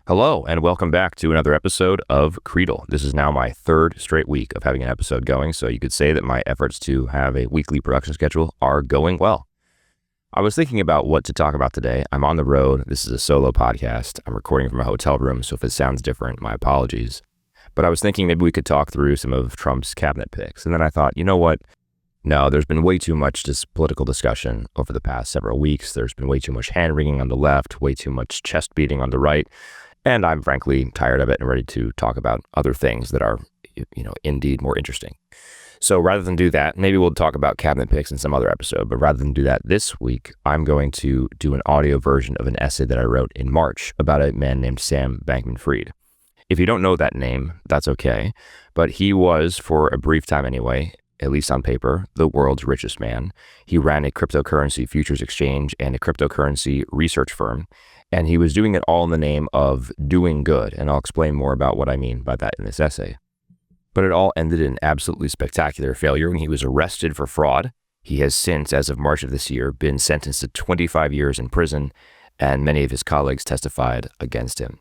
Hello, and welcome back to another episode of Creedle. This is now my third straight week of having an episode going, so you could say that my efforts to have a weekly production schedule are going well. I was thinking about what to talk about today. I'm on the road. This is a solo podcast. I'm recording from a hotel room, so if it sounds different, my apologies. But I was thinking maybe we could talk through some of Trump's cabinet picks, and then I thought, you know what? No, there's been way too much political discussion over the past several weeks. There's been way too much hand-wringing on the left, way too much chest-beating on the right. And I'm frankly tired of it and ready to talk about other things that are, indeed more interesting. So rather than do that, maybe we'll talk about cabinet picks in some other episode. But rather than do that this week, I'm going to do an audio version of an essay that I wrote in March about a man named Sam Bankman-Fried. If you don't know that name, that's okay. But he was, for a brief time anyway, at least on paper, the world's richest man. He ran a cryptocurrency futures exchange and a cryptocurrency research firm. And he was doing it all in the name of doing good. And I'll explain more about what I mean by that in this essay. But it all ended in absolutely spectacular failure when he was arrested for fraud. He has since, as of March of this year, been sentenced to 25 years in prison, and many of his colleagues testified against him.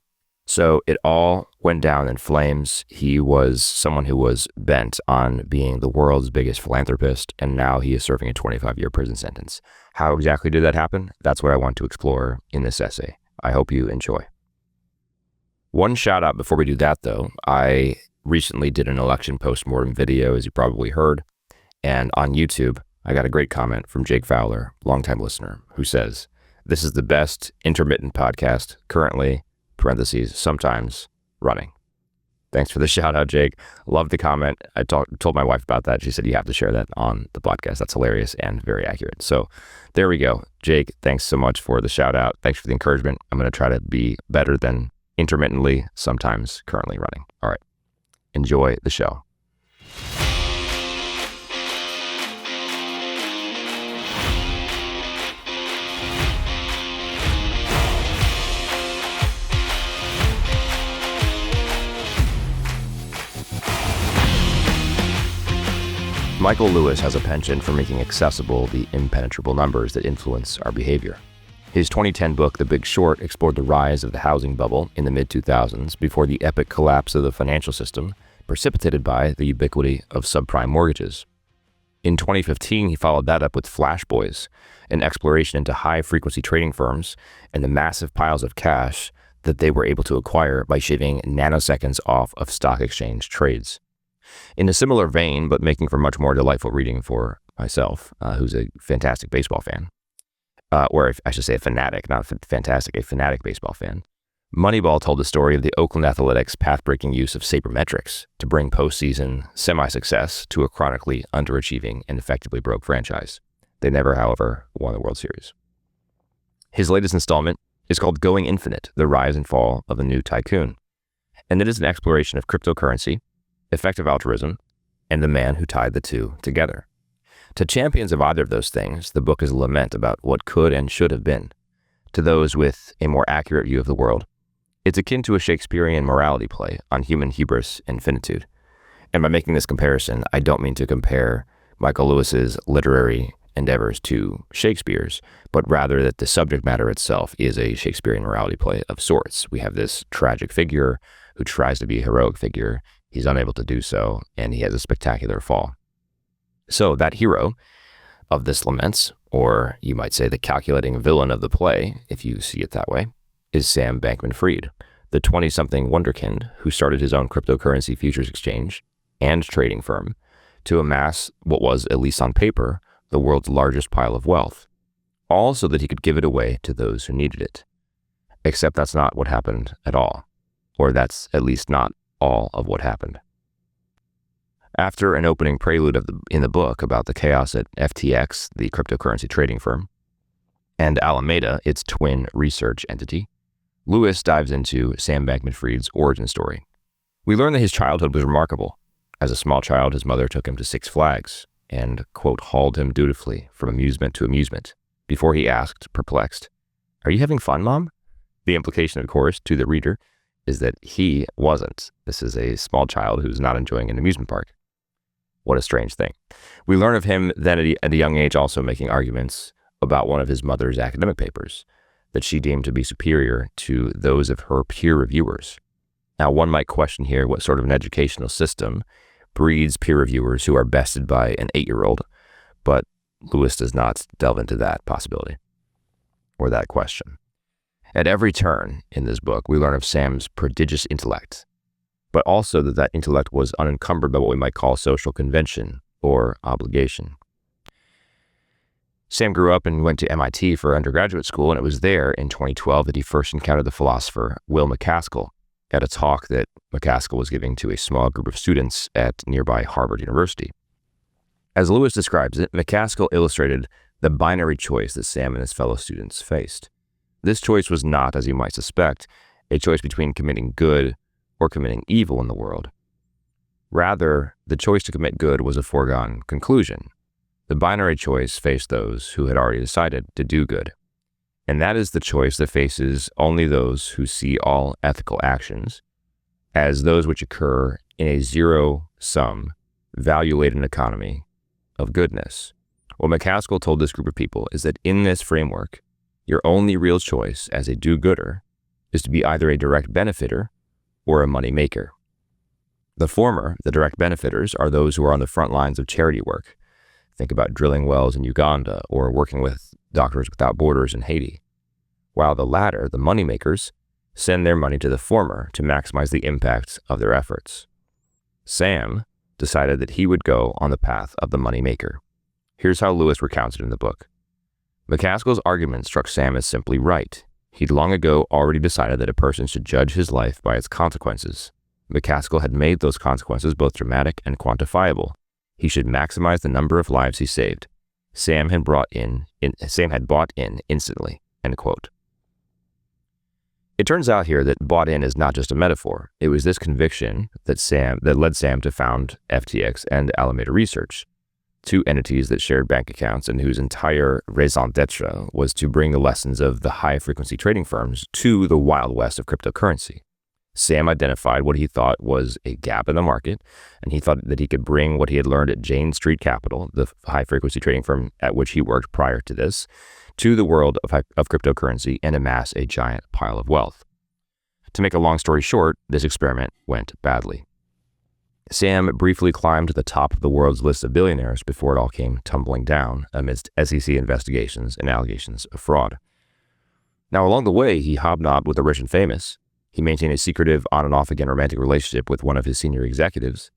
So it all went down in flames. He was someone who was bent on being the world's biggest philanthropist, and now he is serving a 25-year prison sentence. How exactly did that happen? That's what I want to explore in this essay. I hope you enjoy. One shout out before we do that, though. I recently did an election postmortem video, as you probably heard, and on YouTube, I got a great comment from Jake Fowler, longtime listener, who says, "This is the best intermittent podcast currently, parentheses, sometimes, running." Thanks for the shout out, Jake. Love the comment. I told my wife about that. She said, you have to share that on the podcast. That's hilarious and very accurate. So there we go. Jake, thanks so much for the shout out. Thanks for the encouragement. I'm going to try to be better than intermittently, sometimes, currently running. All right. Enjoy the show. Michael Lewis has a penchant for making accessible the impenetrable numbers that influence our behavior. His 2010 book, The Big Short, explored the rise of the housing bubble in the mid-2000s before the epic collapse of the financial system, precipitated by the ubiquity of subprime mortgages. In 2015, he followed that up with Flash Boys, an exploration into high-frequency trading firms and the massive piles of cash that they were able to acquire by shaving nanoseconds off of stock exchange trades. In a similar vein, but making for much more delightful reading for myself, who's a fantastic baseball fan, or I should say a fanatic, not fantastic, a fanatic baseball fan, Moneyball told the story of the Oakland Athletics' path-breaking use of sabermetrics to bring postseason semi-success to a chronically underachieving and effectively broke franchise. They never, however, won the World Series. His latest installment is called Going Infinite, The Rise and Fall of the New Tycoon, and it is an exploration of cryptocurrency, effective altruism, and the man who tied the two together. To champions of either of those things, the book is a lament about what could and should have been. To those with a more accurate view of the world, it's akin to a Shakespearean morality play on human hubris and finitude. And by making this comparison, I don't mean to compare Michael Lewis's literary endeavors to Shakespeare's, but rather that the subject matter itself is a Shakespearean morality play of sorts. We have this tragic figure who tries to be a heroic figure. He's unable to do so, and he has a spectacular fall. So that hero of this laments, or you might say the calculating villain of the play, if you see it that way, is Sam Bankman-Fried, the 20-something wonderkind who started his own cryptocurrency futures exchange and trading firm to amass what was, at least on paper, the world's largest pile of wealth, all so that he could give it away to those who needed it. Except that's not what happened at all, or that's at least not all of what happened. After an opening prelude in the book about the chaos at FTX, the cryptocurrency trading firm, and Alameda, its twin research entity, Lewis dives into Sam Bankman-Fried's origin story. We learn that his childhood was remarkable. As a small child, his mother took him to Six Flags and, quote, hauled him dutifully from amusement to amusement before he asked, perplexed, "Are you having fun, Mom?" The implication, of course, to the reader is that he wasn't. This is a small child who's not enjoying an amusement park. What a strange thing. We learn of him then at a young age also making arguments about one of his mother's academic papers. that she deemed to be superior to those of her peer reviewers. Now, one might question here what sort of an educational system breeds peer reviewers who are bested by an 8-year-old, but Lewis does not delve into that possibility or that question. At every turn in this book, we learn of Sam's prodigious intellect, but also that intellect was unencumbered by what we might call social convention or obligation. Sam grew up and went to MIT for undergraduate school, and it was there in 2012 that he first encountered the philosopher Will MacAskill at a talk that MacAskill was giving to a small group of students at nearby Harvard University. As Lewis describes it, MacAskill illustrated the binary choice that Sam and his fellow students faced. This choice was not, as you might suspect, a choice between committing good or committing evil in the world. Rather, the choice to commit good was a foregone conclusion. The binary choice faced those who had already decided to do good. And that is the choice that faces only those who see all ethical actions as those which occur in a zero-sum, value-laden economy of goodness. What MacAskill told this group of people is that in this framework, your only real choice as a do-gooder is to be either a direct benefiter or a money maker. The former, the direct benefiters, are those who are on the front lines of charity work. Think about drilling wells in Uganda or working with Doctors Without Borders in Haiti. While the latter, the money makers, send their money to the former to maximize the impact of their efforts. Sam decided that he would go on the path of the money maker. Here's how Lewis recounts it in the book. MacAskill's argument struck Sam as simply right. He'd long ago already decided that a person should judge his life by its consequences. MacAskill had made those consequences both dramatic and quantifiable. He should maximize the number of lives he saved. Sam had bought in instantly, end quote. It turns out here that bought in is not just a metaphor. It was this conviction that led Sam to found FTX and Alameda Research, two entities that shared bank accounts and whose entire raison d'etre was to bring the lessons of the high-frequency trading firms to the Wild West of cryptocurrency. Sam identified what he thought was a gap in the market, and he thought that he could bring what he had learned at Jane Street Capital, the high-frequency trading firm at which he worked prior to this, to the world of cryptocurrency and amass a giant pile of wealth. To make a long story short, this experiment went badly. Sam briefly climbed to the top of the world's list of billionaires before it all came tumbling down amidst SEC investigations and allegations of fraud. Now, along the way, he hobnobbed with the rich and famous. He maintained a secretive on and off again romantic relationship with one of his senior executives,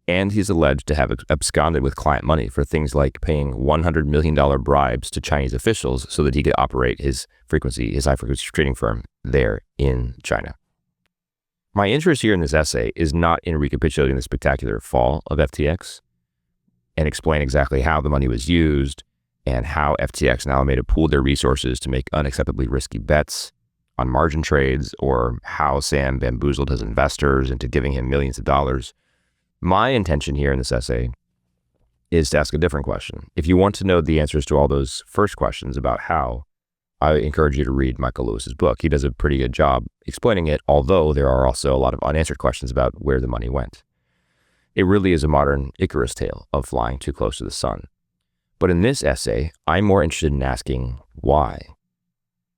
and he's alleged to have absconded with client money for things like paying $100 million bribes to Chinese officials so that he could operate his high-frequency trading firm there in China. My interest here in this essay is not in recapitulating the spectacular fall of FTX and explain exactly how the money was used and how FTX and Alameda pooled their resources to make unacceptably risky bets on margin trades, or how Sam bamboozled his investors into giving him millions of dollars. My intention here in this essay is to ask a different question. If you want to know the answers to all those first questions about how, I encourage you to read Michael Lewis's book. He does a pretty good job explaining it, although there are also a lot of unanswered questions about where the money went. It really is a modern Icarus tale of flying too close to the sun. But in this essay, I'm more interested in asking why.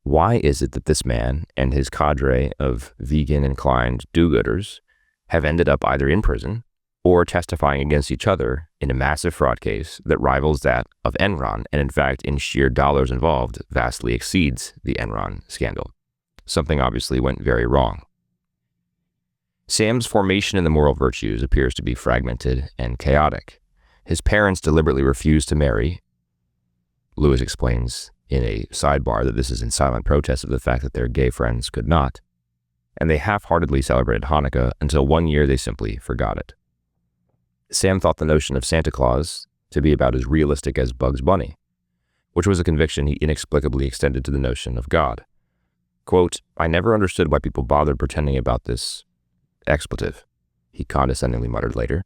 Why is it that this man and his cadre of vegan-inclined do-gooders have ended up either in prison or testifying against each other in a massive fraud case that rivals that of Enron, and in fact, in sheer dollars involved, vastly exceeds the Enron scandal? Something obviously went very wrong. Sam's formation in the moral virtues appears to be fragmented and chaotic. His parents deliberately refused to marry. Lewis explains in a sidebar that this is in silent protest of the fact that their gay friends could not, and they half-heartedly celebrated Hanukkah until one year they simply forgot it. Sam thought the notion of Santa Claus to be about as realistic as Bugs Bunny, which was a conviction he inexplicably extended to the notion of God. Quote, "I never understood why people bothered pretending about this expletive," he condescendingly muttered later.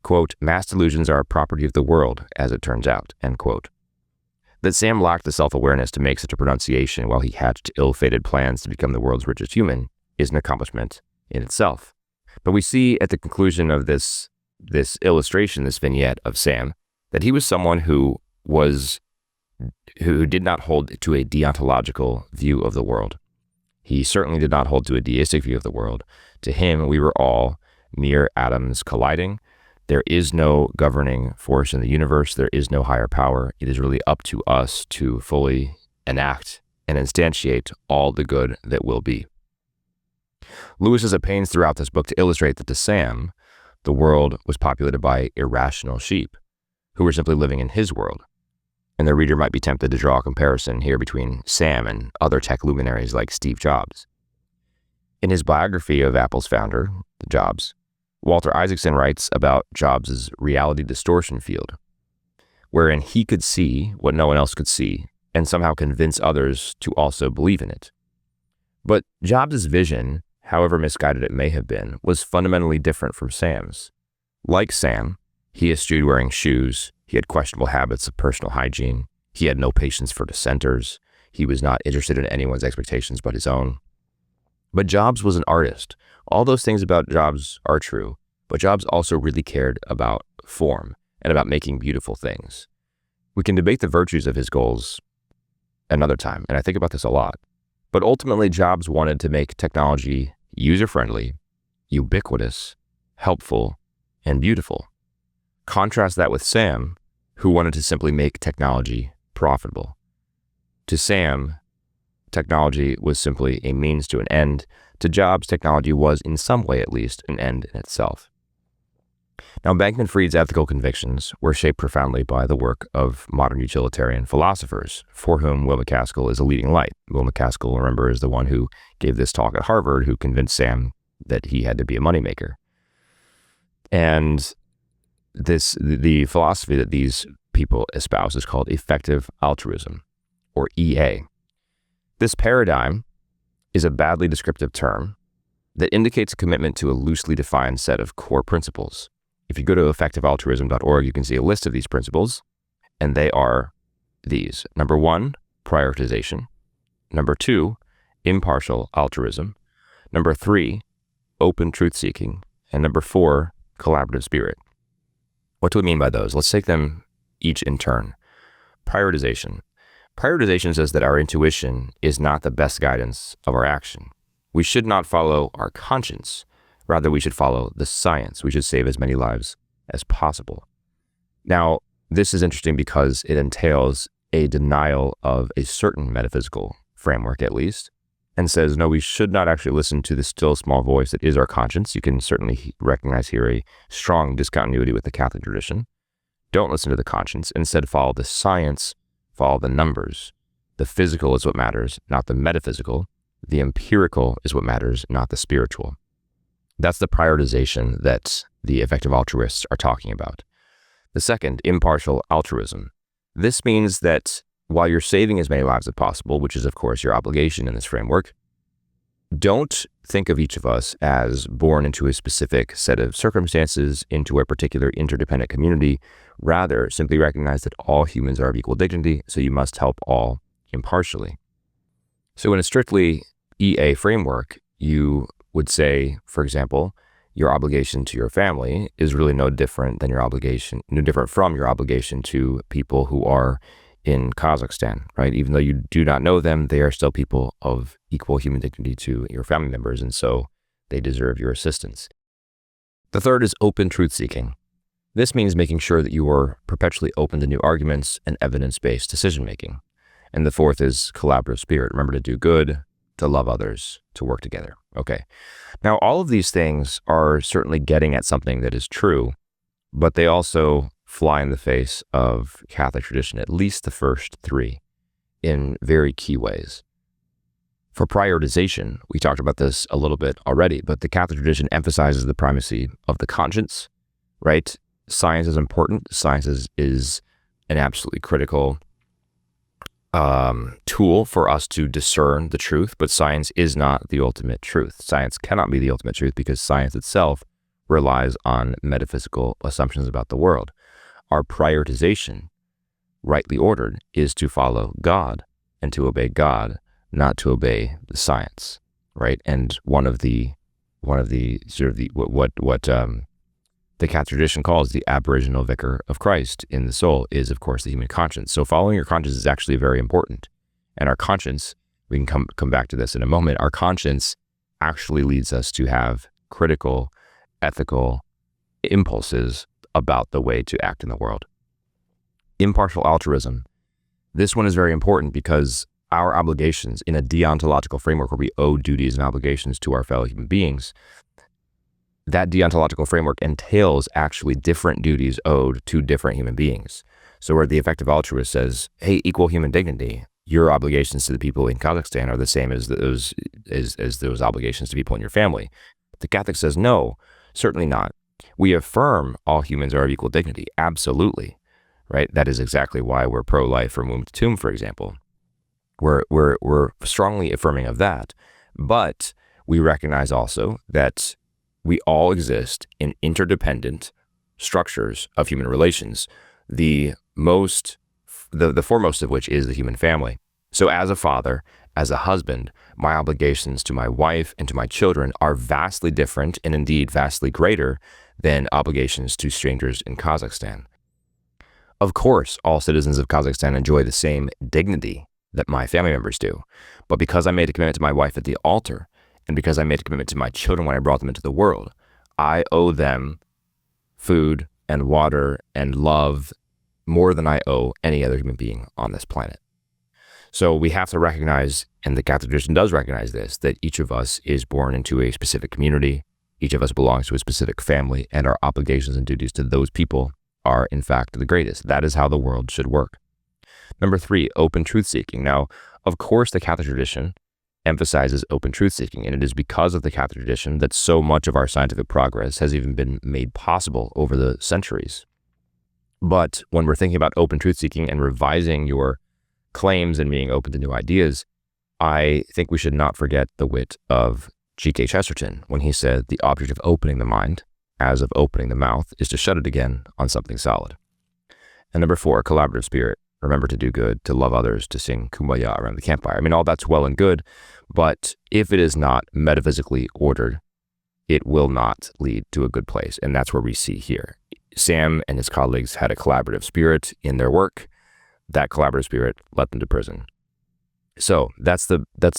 Quote, "Mass delusions are a property of the world, as it turns out," end quote. That Sam lacked the self-awareness to make such a pronunciation while he hatched ill-fated plans to become the world's richest human is an accomplishment in itself. But we see at the conclusion of this illustration, this vignette of Sam, that he was someone who was who did not hold to a deontological view of the world. He certainly did not hold to a deistic view of the world. To him, we were all mere atoms colliding. There is no governing force in the universe. There is no higher power. It is really up to us to fully enact and instantiate all the good that will be. Lewis is at pains throughout this book to illustrate that to Sam, the world was populated by irrational sheep who were simply living in his world. And the reader might be tempted to draw a comparison here between Sam and other tech luminaries like Steve Jobs. In his biography of Apple's founder, Jobs, Walter Isaacson writes about Jobs' reality distortion field, wherein he could see what no one else could see and somehow convince others to also believe in it. But Jobs' vision, however misguided it may have been, was fundamentally different from Sam's. Like Sam, he eschewed wearing shoes. He had questionable habits of personal hygiene. He had no patience for dissenters. He was not interested in anyone's expectations but his own. But Jobs was an artist. All those things about Jobs are true, but Jobs also really cared about form and about making beautiful things. We can debate the virtues of his goals another time, and I think about this a lot. But ultimately, Jobs wanted to make technology user-friendly, ubiquitous, helpful, and beautiful. Contrast that with Sam, who wanted to simply make technology profitable. To Sam, technology was simply a means to an end. To Jobs, technology was, in some way at least, an end in itself. Now, Bankman-Fried's ethical convictions were shaped profoundly by the work of modern utilitarian philosophers, for whom Will MacAskill is a leading light. Will MacAskill, remember, is the one who gave this talk at Harvard, who convinced Sam that he had to be a moneymaker. And the philosophy that these people espouse is called effective altruism, or EA. This paradigm is a badly descriptive term that indicates a commitment to a loosely defined set of core principles. If you go to effectivealtruism.org, you can see a list of these principles, and they are these. Number 1, prioritization. Number 2, impartial altruism. Number 3, open truth-seeking. And number 4, collaborative spirit. What do we mean by those? Let's take them each in turn. Prioritization. Prioritization says that our intuition is not the best guidance of our action. We should not follow our conscience. Rather, we should follow the science. We should save as many lives as possible. Now, this is interesting because it entails a denial of a certain metaphysical framework, at least, and says, no, we should not actually listen to the still small voice that is our conscience. You can certainly recognize here a strong discontinuity with the Catholic tradition. Don't listen to the conscience. Instead, follow the science, follow the numbers. The physical is what matters, not the metaphysical. The empirical is what matters, not the spiritual. That's the prioritization that the effective altruists are talking about. The second, impartial altruism. This means that while you're saving as many lives as possible, which is, of course, your obligation in this framework, don't think of each of us as born into a specific set of circumstances, into a particular interdependent community. Rather, simply recognize that all humans are of equal dignity, so you must help all impartially. So in a strictly EA framework, you would say, for example, your obligation to your family is really no different from your obligation to people who are in Kazakhstan, right? Even though you do not know them, they are still people of equal human dignity to your family members, and so they deserve your assistance. The third is open truth-seeking. This means making sure that you are perpetually open to new arguments and evidence-based decision-making. And the fourth is collaborative spirit. Remember to do good, to love others, to work together. Okay. Now, all of these things are certainly getting at something that is true, but they also fly in the face of Catholic tradition, at least the first three, in very key ways. For prioritization, we talked about this a little bit already, but the Catholic tradition emphasizes the primacy of the conscience, right? Science is important. Science is an absolutely critical tool for us to discern the truth, but science is not the ultimate truth. Science cannot be the ultimate truth because science itself relies on metaphysical assumptions about the world. Our prioritization, rightly ordered, is to follow God and to obey God, not to obey the science, right? And one of the sort of the the Catholic tradition calls the aboriginal vicar of Christ in the soul is, of course, the human conscience. So following your conscience is actually very important. And our conscience, we can come back to this in a moment, our conscience actually leads us to have critical, ethical impulses about the way to act in the world. Impartial altruism. This one is very important because our obligations in a deontological framework where we owe duties and obligations to our fellow human beings, that deontological framework entails actually different duties owed to different human beings. So where the effective altruist says, hey, equal human dignity, your obligations to the people in Kazakhstan are the same as those obligations to people in your family. The Catholic says, no, certainly not. We affirm all humans are of equal dignity. Absolutely. Right? That is exactly why we're pro-life from womb to tomb, for example. We're strongly affirming of that. But we recognize also that we all exist in interdependent structures of human relations, the foremost of which is the human family. So as a father, as a husband, my obligations to my wife and to my children are vastly different and indeed vastly greater than obligations to strangers in Kazakhstan. Of course, all citizens of Kazakhstan enjoy the same dignity that my family members do. But because I made a commitment to my wife at the altar, and because I made a commitment to my children when I brought them into the world, I owe them food and water and love more than I owe any other human being on this planet. So we have to recognize, and the Catholic tradition does recognize this, that each of us is born into a specific community, each of us belongs to a specific family, and our obligations and duties to those people are in fact the greatest. That is how the world should work. Number 3, open truth-seeking. Now, of course, the Catholic tradition emphasizes open truth-seeking, and it is because of the Catholic tradition that so much of our scientific progress has even been made possible over the centuries. But when we're thinking about open truth-seeking and revising your claims and being open to new ideas, I think we should not forget the wit of G.K. Chesterton when he said, the object of opening the mind, as of opening the mouth, is to shut it again on something solid. And number 4, collaborative spirit. Remember to do good, to love others, to sing kumbaya around the campfire. I mean, all that's well and good, but if it is not metaphysically ordered, it will not lead to a good place. And that's where we see here. Sam and his colleagues had a collaborative spirit in their work. That collaborative spirit led them to prison. So that's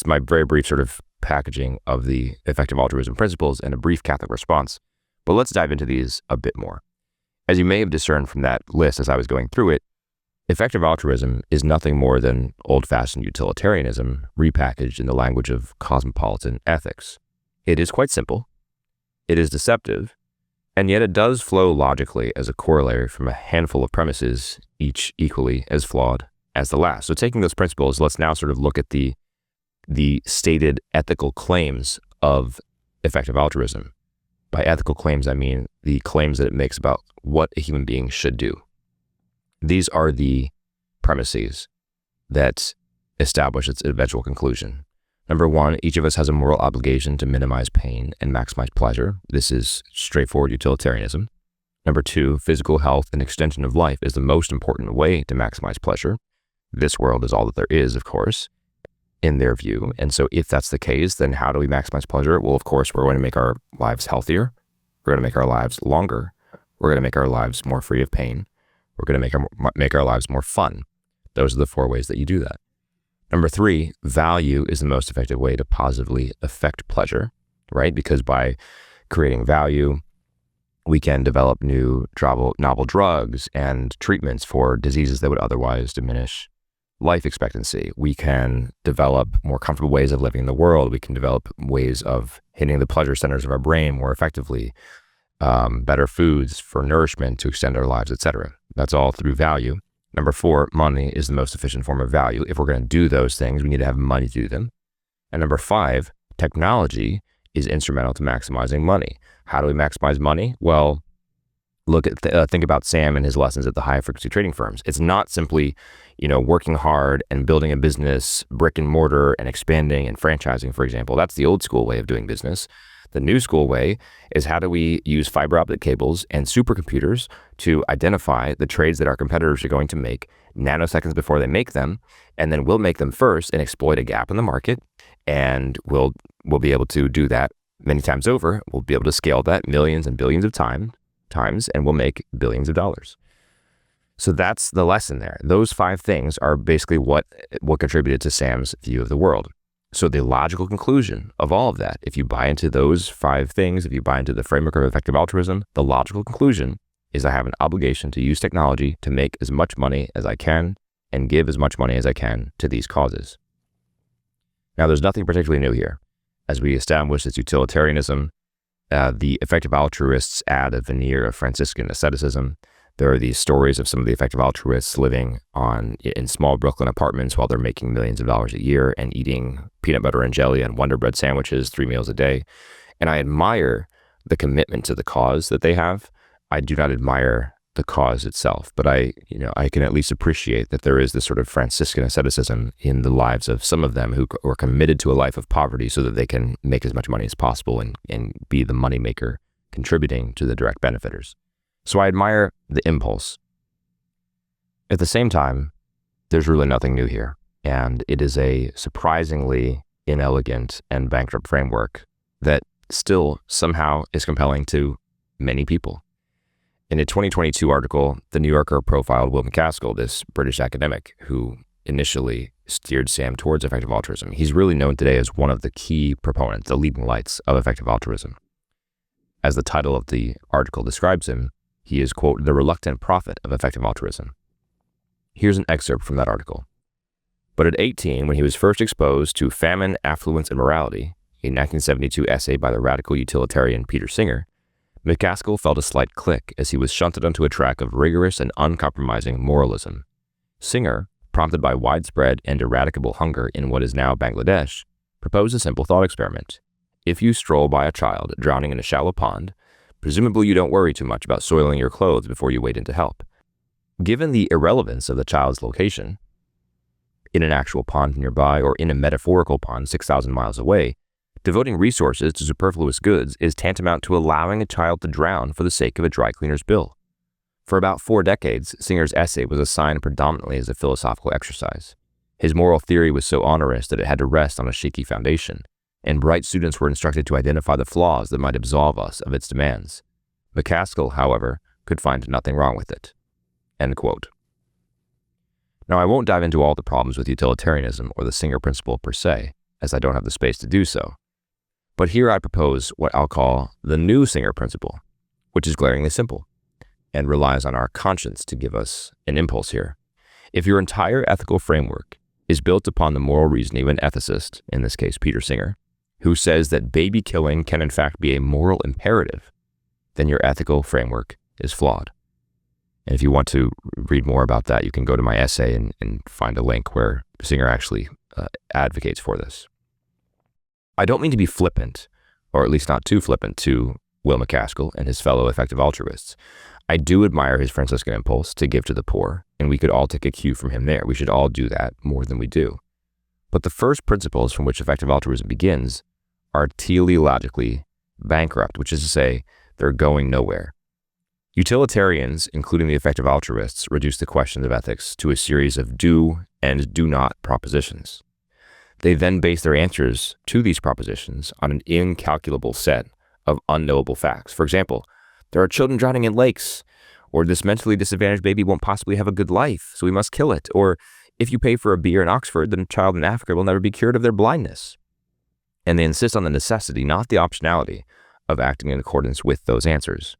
my very brief sort of packaging of the effective altruism principles and a brief Catholic response. But let's dive into these a bit more. As you may have discerned from that list as I was going through it, effective altruism is nothing more than old-fashioned utilitarianism repackaged in the language of cosmopolitan ethics. It is quite simple, it is deceptive, and yet it does flow logically as a corollary from a handful of premises, each equally as flawed as the last. So taking those principles, let's now sort of look at the stated ethical claims of effective altruism. By ethical claims, I mean the claims that it makes about what a human being should do. These are the premises that establish its eventual conclusion. Number 1, each of us has a moral obligation to minimize pain and maximize pleasure. This is straightforward utilitarianism. Number 2, physical health and extension of life is the most important way to maximize pleasure. This world is all that there is, of course, in their view. And so if that's the case, then how do we maximize pleasure? Well, of course, we're going to make our lives healthier. We're going to make our lives longer. We're going to make our lives more free of pain. We're going to make our lives more fun. Those are the 4 ways that you do that. Number 3, value is the most effective way to positively affect pleasure, right? Because by creating value, we can develop new novel drugs and treatments for diseases that would otherwise diminish life expectancy. We can develop more comfortable ways of living in the world. We can develop ways of hitting the pleasure centers of our brain more effectively, better foods for nourishment to extend our lives, etc. That's all through value. Number 4, money is the most efficient form of value. If we're going to do those things, we need to have money to do them. And number 5, technology is instrumental to maximizing money. How do we maximize money? Well, think about Sam and his lessons at the high frequency trading firms. It's not simply, working hard and building a business, brick and mortar, and expanding and franchising, for example. That's the old school way of doing business. The new school way is how do we use fiber optic cables and supercomputers to identify the trades that our competitors are going to make nanoseconds before they make them, and then we'll make them first and exploit a gap in the market, and we'll be able to do that many times over. We'll be able to scale that millions and billions of times times and will make billions of dollars. So that's the lesson there. Those 5 things are basically what contributed to Sam's view of the world. So the logical conclusion of all of that, if you buy into those 5 things, if you buy into the framework of effective altruism, the logical conclusion is I have an obligation to use technology to make as much money as I can and give as much money as I can to these causes. Now, there's nothing particularly new here. As we establish its utilitarianism, the effective altruists add a veneer of Franciscan asceticism. There are these stories of some of the effective altruists living in small Brooklyn apartments while they're making millions of dollars a year and eating peanut butter and jelly and Wonder Bread sandwiches 3 meals a day. And I admire the commitment to the cause that they have. I do not admire the cause itself, but I can at least appreciate that there is this sort of Franciscan asceticism in the lives of some of them who are committed to a life of poverty so that they can make as much money as possible and be the moneymaker contributing to the direct benefiters. So I admire the impulse. At the same time, there's really nothing new here, and it is a surprisingly inelegant and bankrupt framework that still somehow is compelling to many people. In a 2022 article, The New Yorker profiled Will MacAskill, this British academic who initially steered Sam towards effective altruism. He's really known today as one of the key proponents, the leading lights of effective altruism. As the title of the article describes him, he is, quote, the reluctant prophet of effective altruism. Here's an excerpt from that article. But at 18, when he was first exposed to Famine, Affluence, and Morality, a 1972 essay by the radical utilitarian Peter Singer, MacAskill felt a slight click as he was shunted onto a track of rigorous and uncompromising moralism. Singer, prompted by widespread and eradicable hunger in what is now Bangladesh, proposed a simple thought experiment. If you stroll by a child drowning in a shallow pond, presumably you don't worry too much about soiling your clothes before you wade in to help. Given the irrelevance of the child's location, in an actual pond nearby or in a metaphorical pond 6,000 miles away, devoting resources to superfluous goods is tantamount to allowing a child to drown for the sake of a dry cleaner's bill. For about 4 decades, Singer's essay was assigned predominantly as a philosophical exercise. His moral theory was so onerous that it had to rest on a shaky foundation, and bright students were instructed to identify the flaws that might absolve us of its demands. MacAskill, however, could find nothing wrong with it. End quote. Now, I won't dive into all the problems with utilitarianism or the Singer principle per se, as I don't have the space to do so. But here I propose what I'll call the new Singer principle, which is glaringly simple and relies on our conscience to give us an impulse here. If your entire ethical framework is built upon the moral reasoning of an ethicist, in this case Peter Singer, who says that baby killing can in fact be a moral imperative, then your ethical framework is flawed. And if you want to read more about that, you can go to my essay and find a link where Singer actually advocates for this. I don't mean to be flippant, or at least not too flippant, to Will MacAskill and his fellow effective altruists. I do admire his Franciscan impulse to give to the poor, and we could all take a cue from him there. We should all do that more than we do. But the first principles from which effective altruism begins are teleologically bankrupt, which is to say, they're going nowhere. Utilitarians, including the effective altruists, reduce the questions of ethics to a series of do and do not propositions. They then base their answers to these propositions on an incalculable set of unknowable facts. For example, there are children drowning in lakes, or this mentally disadvantaged baby won't possibly have a good life, so we must kill it, or if you pay for a beer in Oxford, then a child in Africa will never be cured of their blindness. And they insist on the necessity, not the optionality, of acting in accordance with those answers.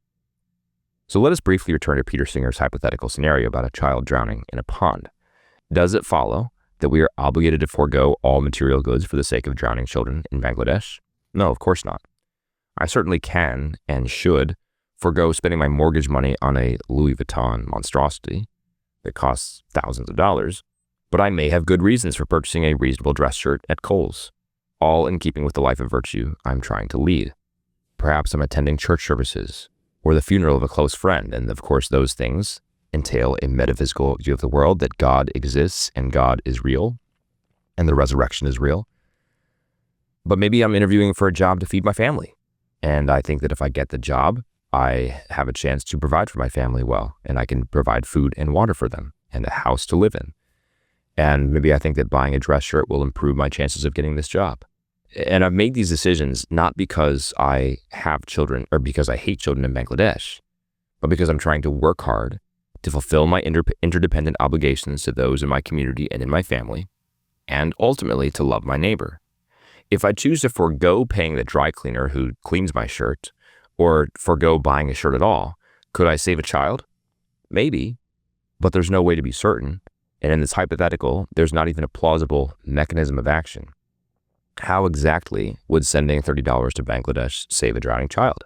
So let us briefly return to Peter Singer's hypothetical scenario about a child drowning in a pond. Does it follow that we are obligated to forego all material goods for the sake of drowning children in Bangladesh? No, of course not. I certainly can and should forego spending my mortgage money on a Louis Vuitton monstrosity that costs thousands of dollars, but I may have good reasons for purchasing a reasonable dress shirt at Kohl's, all in keeping with the life of virtue I'm trying to lead. Perhaps I'm attending church services or the funeral of a close friend, and of course those things entail a metaphysical view of the world, that God exists and God is real and the resurrection is real. But maybe I'm interviewing for a job to feed my family, and I think that if I get the job, I have a chance to provide for my family well, and I can provide food and water for them and a house to live in. And maybe I think that buying a dress shirt will improve my chances of getting this job. And I've made these decisions not because I have children or because I hate children in Bangladesh, but because I'm trying to work hard to fulfill my interdependent obligations to those in my community and in my family, and ultimately to love my neighbor. If I choose to forego paying the dry cleaner who cleans my shirt, or forego buying a shirt at all, could I save a child? Maybe, but there's no way to be certain. And in this hypothetical, there's not even a plausible mechanism of action. How exactly would sending $30 to Bangladesh save a drowning child?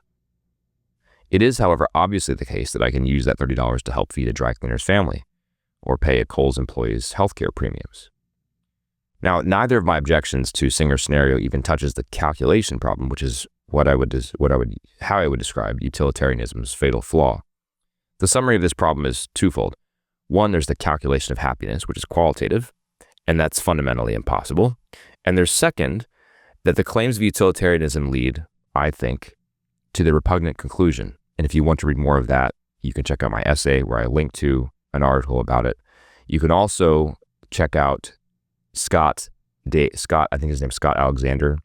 It is, however, obviously the case that I can use that $30 to help feed a dry cleaner's family, or pay a Kohl's employee's healthcare premiums. Now, neither of my objections to Singer's scenario even touches the calculation problem, which is how I would describe utilitarianism's fatal flaw. The summary of this problem is twofold. One, there's the calculation of happiness, which is qualitative, and that's fundamentally impossible. And there's second, that the claims of utilitarianism lead, I think, to the repugnant conclusion. And if you want to read more of that, you can check out my essay where I link to an article about it. You can also check out Scott, I think his name's Scott Alexander.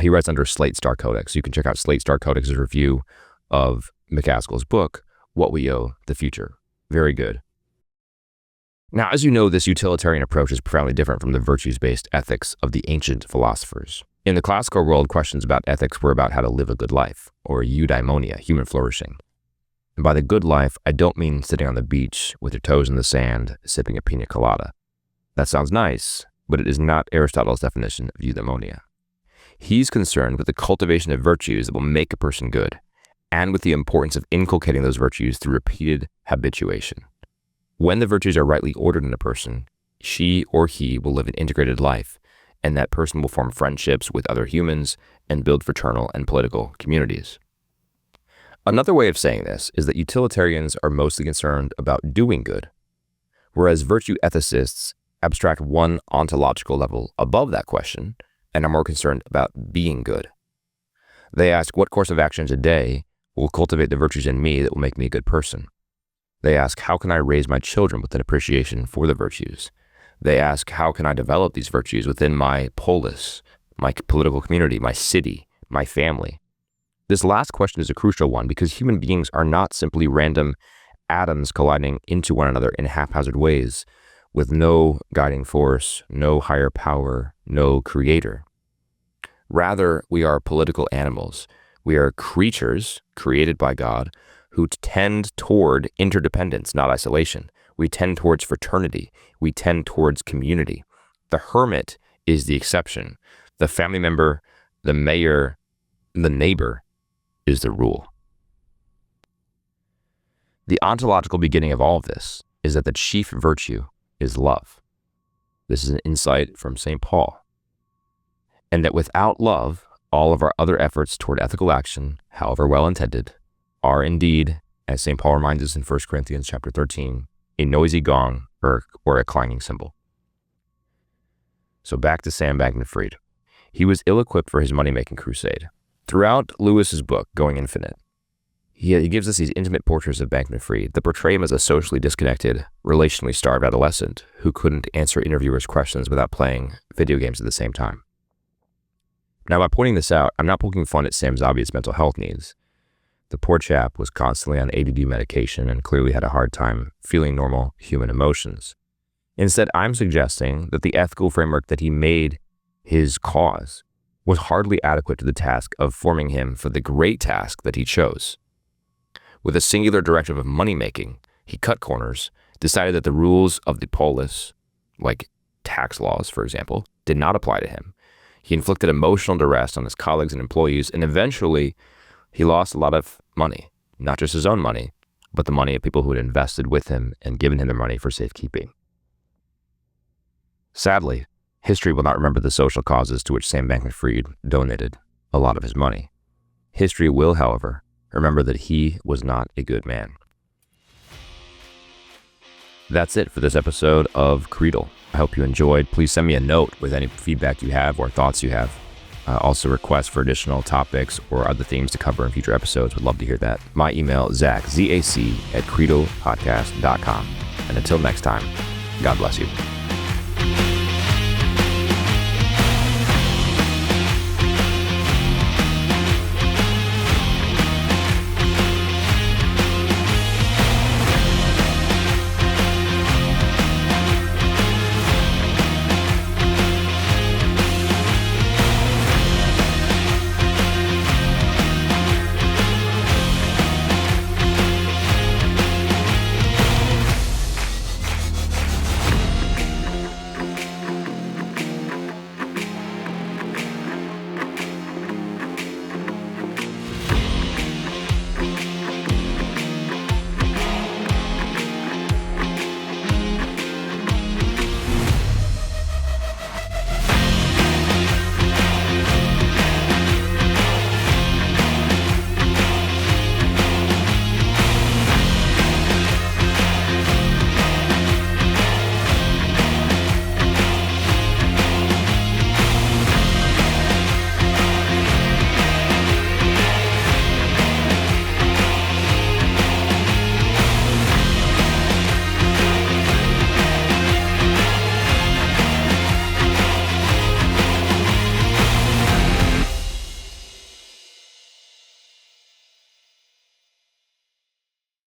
He writes under Slate Star Codex. You can check out Slate Star Codex's review of McCaskill's book, What We Owe the Future. Very good. Now, as you know, this utilitarian approach is profoundly different from the virtues-based ethics of the ancient philosophers. In the classical world, questions about ethics were about how to live a good life, or eudaimonia, human flourishing. And by the good life, I don't mean sitting on the beach with your toes in the sand, sipping a pina colada. That sounds nice, but it is not Aristotle's definition of eudaimonia. He's concerned with the cultivation of virtues that will make a person good, and with the importance of inculcating those virtues through repeated habituation. When the virtues are rightly ordered in a person, she or he will live an integrated life, and that person will form friendships with other humans and build fraternal and political communities. Another way of saying this is that utilitarians are mostly concerned about doing good, whereas virtue ethicists abstract one ontological level above that question and are more concerned about being good. They ask, what course of action today will cultivate the virtues in me that will make me a good person? They ask, how can I raise my children with an appreciation for the virtues? They ask, how can I develop these virtues within my polis, my political community, my city, my family? This last question is a crucial one because human beings are not simply random atoms colliding into one another in haphazard ways with no guiding force, no higher power, no creator. Rather, we are political animals. We are creatures created by God who tend toward interdependence, not isolation. We tend towards fraternity. We tend towards community. The hermit is the exception. The family member, the mayor, the neighbor is the rule. The ontological beginning of all of this is that the chief virtue is love. This is an insight from St. Paul. And that without love, all of our other efforts toward ethical action, however well-intended, are indeed, as St. Paul reminds us in 1 Corinthians chapter 13, a noisy gong or a clanging cymbal. So back to Sam Bankman-Fried. He was ill-equipped for his money-making crusade. Throughout Lewis's book, Going Infinite, he gives us these intimate portraits of Bankman-Fried that portray him as a socially disconnected, relationally starved adolescent who couldn't answer interviewers' questions without playing video games at the same time. Now, by pointing this out, I'm not poking fun at Sam's obvious mental health needs. The poor chap was constantly on ADD medication and clearly had a hard time feeling normal human emotions. Instead, I'm suggesting that the ethical framework that he made his cause was hardly adequate to the task of forming him for the great task that he chose. With a singular directive of money-making, he cut corners, decided that the rules of the polis, like tax laws, for example, did not apply to him. He inflicted emotional duress on his colleagues and employees, and eventually he lost a lot of money, not just his own money, but the money of people who had invested with him and given him their money for safekeeping. Sadly, history will not remember the social causes to which Sam Bankman-Fried donated a lot of his money. History will, however, remember that he was not a good man. That's it for this episode of Creedle. I hope you enjoyed. Please send me a note with any feedback you have or thoughts you have. Also requests for additional topics or other themes to cover in future episodes. Would love to hear that. My email, Zach, Z-A-C, @creedlepodcast.com. And until next time, God bless you.